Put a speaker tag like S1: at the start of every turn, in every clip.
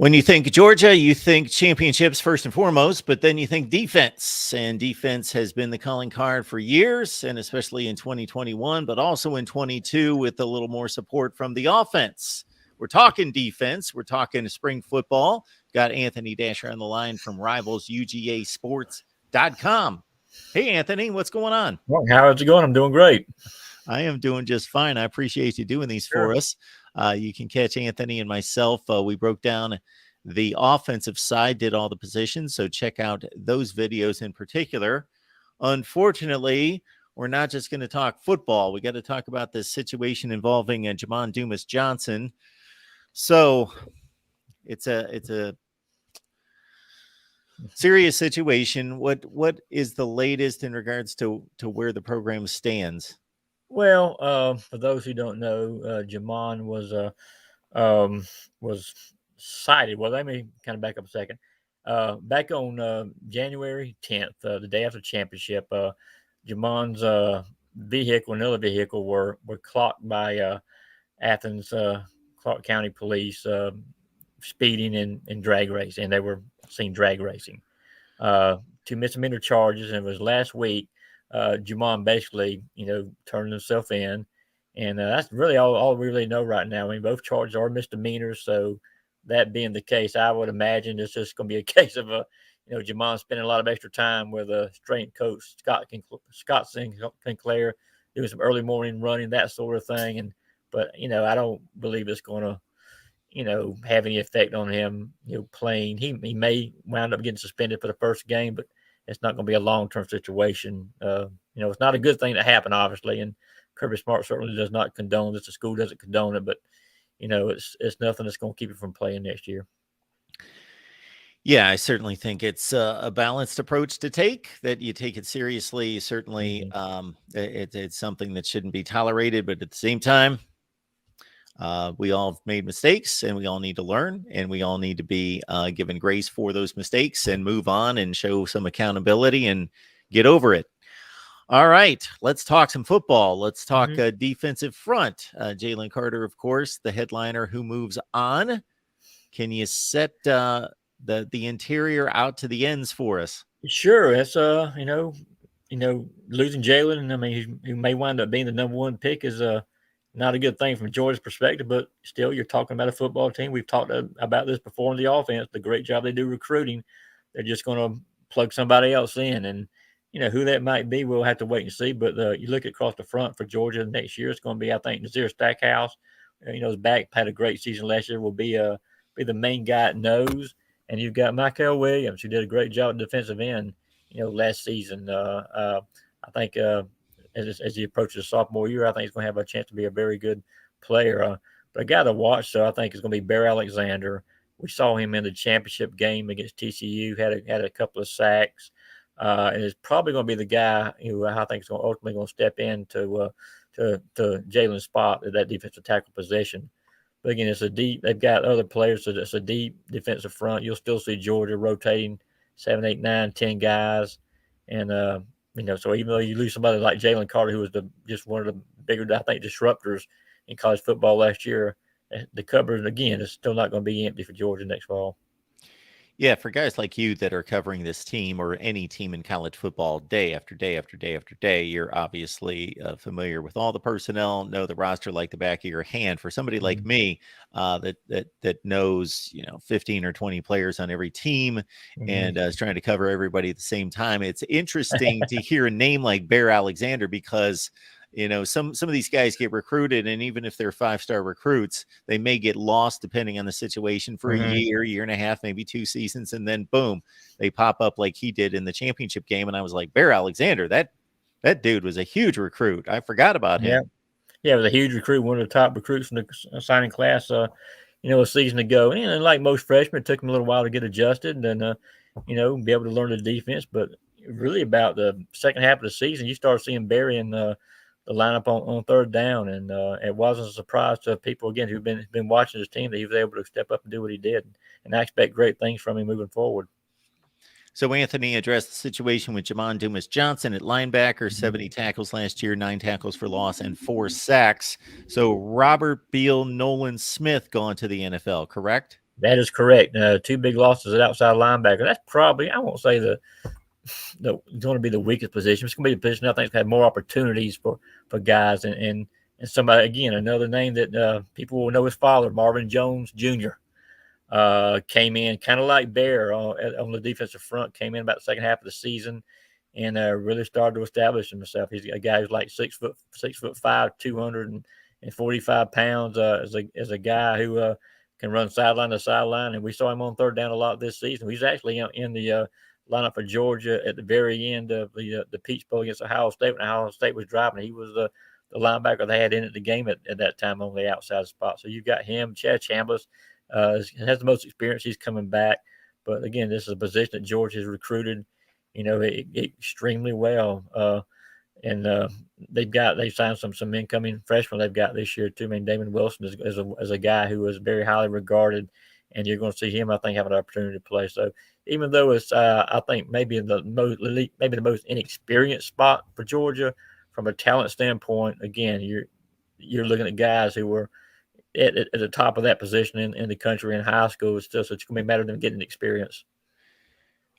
S1: When you think Georgia, you think championships first and foremost, but then you think defense. And defense has been the calling card for years, and especially in 2021, but also in 22 with a little more support from the offense. We're talking defense. We're talking spring football. Got Anthony Dasher on the line from rivalsugasports.com. Hey, Anthony, what's going on?
S2: Well, how's it going? I'm doing great.
S1: I am doing just fine. I appreciate you doing these
S2: Sure.
S1: for us. You can catch Anthony and myself. We broke down the offensive side, did all the positions. So check out those videos in particular. Unfortunately, we're not just going to talk football. We got to talk about this situation involving Jamon Dumas-Johnson. So it's a serious situation. What is the latest in regards to where the program stands?
S2: Well, for those who don't know, Jamon was cited. Well, let me kind of back up a second. Back on January 10th, the day after the championship, Jamon's vehicle and another vehicle were clocked by Athens Clark County Police speeding and drag racing. And they were seen drag racing. Two misdemeanor charges, and it was last week. Jamon basically, turned himself in, and that's really all we really know right now. I mean, both charges are misdemeanors, so that being the case, I would imagine it's just going to be a case of Jamon spending a lot of extra time with strength coach Scott Sinclair, doing some early morning running, that sort of thing. But I don't believe it's going to have any effect on him, playing. He may wind up getting suspended for the first game, but it's not going to be a long-term situation. It's not a good thing to happen, obviously, and Kirby Smart certainly does not condone this. The school doesn't condone it, but it's nothing that's going to keep you from playing next year.
S1: Yeah, I certainly think it's a balanced approach to take, that you take it seriously. Certainly, it's something that shouldn't be tolerated, but at the same time, we all have made mistakes, and we all need to learn, and we all need to be given grace for those mistakes and move on and show some accountability and get over it. All right, let's talk some football. Let's talk defensive front. Jalen Carter, of course, the headliner who moves on. Can you set the interior out to the ends for us?
S2: Sure. That's losing Jalen, and I mean, he may wind up being the number one pick is not a good thing from Georgia's perspective, but still, you're talking about a football team. We've talked about this before in the offense, the great job they do recruiting. They're just going to plug somebody else in, and who that might be, we'll have to wait and see. But you look across the front for Georgia next year, it's going to be, I think, Nazir Stackhouse. His back had a great season last year. Will be the main guy at nose, and you've got Michael Williams, who did a great job at defensive end, last season. I think. As he approaches his sophomore year, I think he's going to have a chance to be a very good player. But a guy to watch, so I think, is going to be Bear Alexander. We saw him in the championship game against TCU, had a couple of sacks, and is probably going to be the guy who I think is ultimately going to step into to Jalen's spot at that defensive tackle position. But again, they've got other players, so it's a deep defensive front. You'll still see Georgia rotating 7, 8, 9, 10 guys, and so even though you lose somebody like Jalen Carter, who was just one of the bigger, I think, disruptors in college football last year, the cupboard, again, is still not going to be empty for Georgia next fall.
S1: Yeah, for guys like you that are covering this team or any team in college football day after day after day after day, you're obviously familiar with all the personnel, know the roster like the back of your hand. For somebody like me that knows 15 or 20 players on every team and is trying to cover everybody at the same time, it's interesting to hear a name like Bear Alexander, because some of these guys get recruited, and even if they're 5-star recruits, they may get lost depending on the situation for a year and a half, maybe 2 seasons, and then boom, they pop up like he did in the championship game. And I was like, Bear Alexander, that dude was a huge recruit. I forgot about him.
S2: Yeah, it was a huge recruit, one of the top recruits in the signing class. A season ago, and like most freshmen, it took him a little while to get adjusted and be able to learn the defense. But really, about the second half of the season, you start seeing Barry in the lineup on third down, and it wasn't a surprise to people, again, who've been watching his team, that he was able to step up and do what he did. And I expect great things from him moving forward.
S1: So Anthony addressed the situation with Jamon Dumas-Johnson at linebacker, 70 tackles last year, 9 tackles for loss, and 4 sacks. So Robert Beal, Nolan Smith gone to the NFL, correct?
S2: That is correct. 2 big losses at outside linebacker. That's probably, I won't say going to be the weakest position. It's going to be the position I think has had more opportunities for guys and somebody again, another name that people will know his father, Marvin Jones Jr. Came in kind of like Bear on the defensive front. Came in about the second half of the season, and really started to establish himself. He's a guy who's like 6'5", 245 pounds. As a guy who can run sideline to sideline, and we saw him on third down a lot this season. He's actually in the lineup for Georgia at the very end of the Peach Bowl against Ohio State. When Ohio State was driving, he was the linebacker they had in at the game at that time on the outside spot. So you've got him, Chad Chambliss. Has the most experience. He's coming back, but again, this is a position that Georgia has recruited, extremely well. And they've signed some incoming freshmen they've got this year too. I mean, Damon Wilson is a guy who is very highly regarded, and you're going to see him, I think, have an opportunity to play. So even though it's I think maybe the most inexperienced spot for Georgia from a talent standpoint, again, you're looking at guys who were at the top of that position in the country in high school. It's going to be a matter of them getting experience.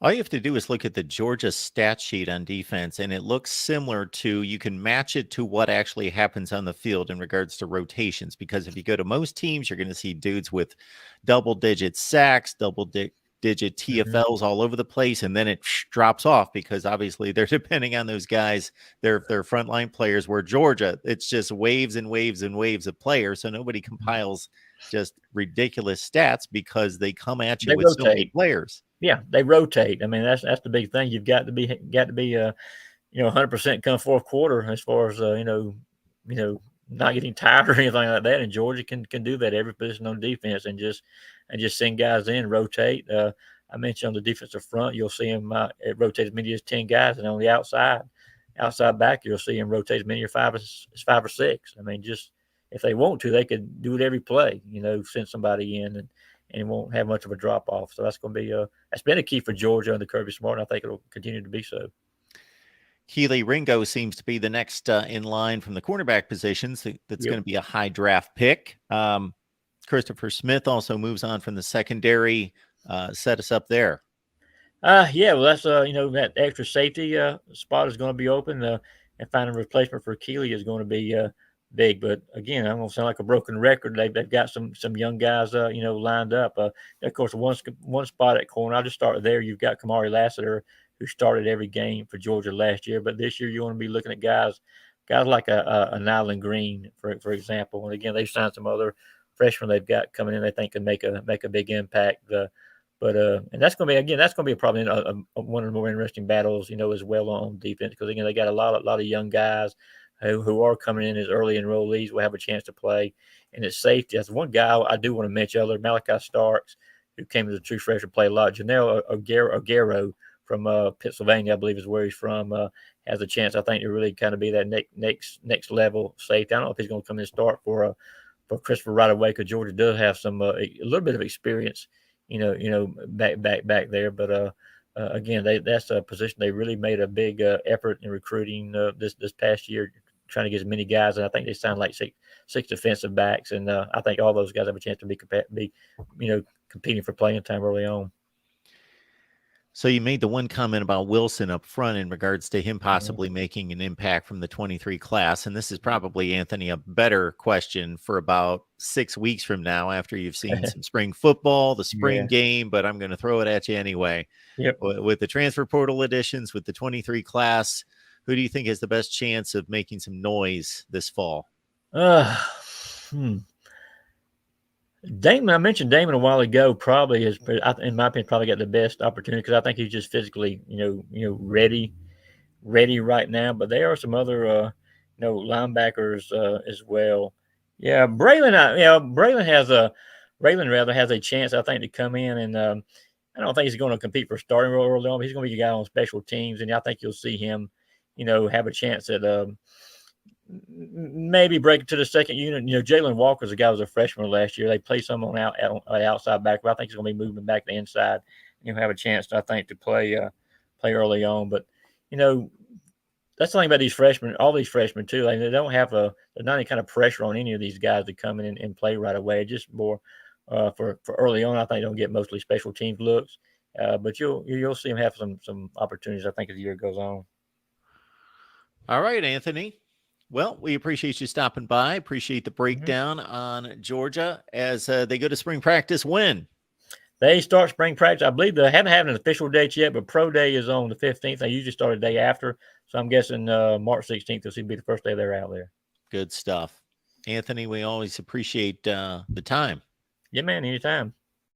S1: All you have to do is look at the Georgia stat sheet on defense, and it looks similar to, you can match it to what actually happens on the field in regards to rotations. Because if you go to most teams, you're going to see dudes with double-digit sacks, double-digit TFLs all over the place, and then it drops off because obviously they're depending on those guys, their frontline players. Where Georgia, it's just waves and waves and waves of players, so nobody compiles just ridiculous stats because they come at you
S2: They
S1: with so many
S2: rotate.
S1: players.
S2: Yeah, they rotate. I mean, that's the big thing. You've got to be 100% come fourth quarter as far as not getting tired or anything like that. And Georgia can do that every position on defense and just send guys in, rotate. I mentioned on the defensive front, you'll see him rotate as many as 10 guys, and on the outside back, you'll see him rotate as many as five or six. I mean, just if they want to, they could do it every play. Send somebody in and won't have much of a drop off. So that's going to be that's been a key for Georgia under Kirby Smart, and I think it'll continue to be so.
S1: Keely Ringo seems to be the next in line from the cornerback positions. That's going to be a high draft pick. Christopher Smith also moves on from the secondary. Set us up there.
S2: Yeah, well, that's that extra safety spot is going to be open, and finding a replacement for Keely is going to be big. But again, I'm going to sound like a broken record. They've got some young guys lined up. Of course, one spot at corner. I'll just start there. You've got Kamari Lassiter, who started every game for Georgia last year, but this year you want to be looking at guys like a Nyland Green, for example. And again, they've signed some other freshmen they've got coming in. They think can make a big impact. And that's going to be probably one of the more interesting battles, as well on defense, because again they got a lot of young guys who are coming in as early enrollees will have a chance to play. And it's safety. That's one guy I do want to mention. Other Malachi Starks, who came as a true freshman, play a lot. Janelle Aguero from Pennsylvania, I believe is where he's from, has a chance, I think, to really kind of be that next level safety. I don't know if he's going to come in and start for Christopher right away, because Georgia does have some a little bit of experience, back there. But again, that's a position they really made a big effort in recruiting this past year, trying to get as many guys. And I think they signed like six defensive backs, and I think all those guys have a chance to be competing for playing time early on.
S1: So you made the one comment about Wilson up front in regards to him possibly making an impact from the 23 class. And this is probably, Anthony, a better question for about 6 weeks from now after you've seen some spring football, the spring game, but I'm going to throw it at you anyway.
S2: Yep.
S1: With the transfer portal additions, with the 23 class, who do you think has the best chance of making some noise this fall?
S2: Damon, I mentioned Damon a while ago. Probably is, in my opinion, probably got the best opportunity because I think he's just physically, ready right now. But there are some other, linebackers as well. Yeah, Braylon has a chance, I think, to come in, and I don't think he's going to compete for starting role early on. He's going to be a guy on special teams, and I think you'll see him, have a chance at maybe break into the second unit. Jalen Walker's a guy who was a freshman last year. They play some on outside back, but I think he's going to be moving back to inside. Have a chance, I think, to play early on. But that's the thing about these freshmen. All these freshmen too. They don't have there's not any kind of pressure on any of these guys to come in and play right away. Just more for early on. I think they'll get mostly special teams looks, but you'll see them have some opportunities. I think as the year goes on.
S1: All right, Anthony. Well, we appreciate you stopping by. Appreciate the
S2: Mm-hmm.
S1: breakdown on Georgia as they go to spring practice. When?
S2: They start spring practice. I believe they haven't had an official date yet, but pro day is on the 15th. They usually start a day after, so I'm guessing March 16th will be the first day they're out there.
S1: Good stuff. Anthony, we always appreciate the time.
S2: Yeah, man, anytime.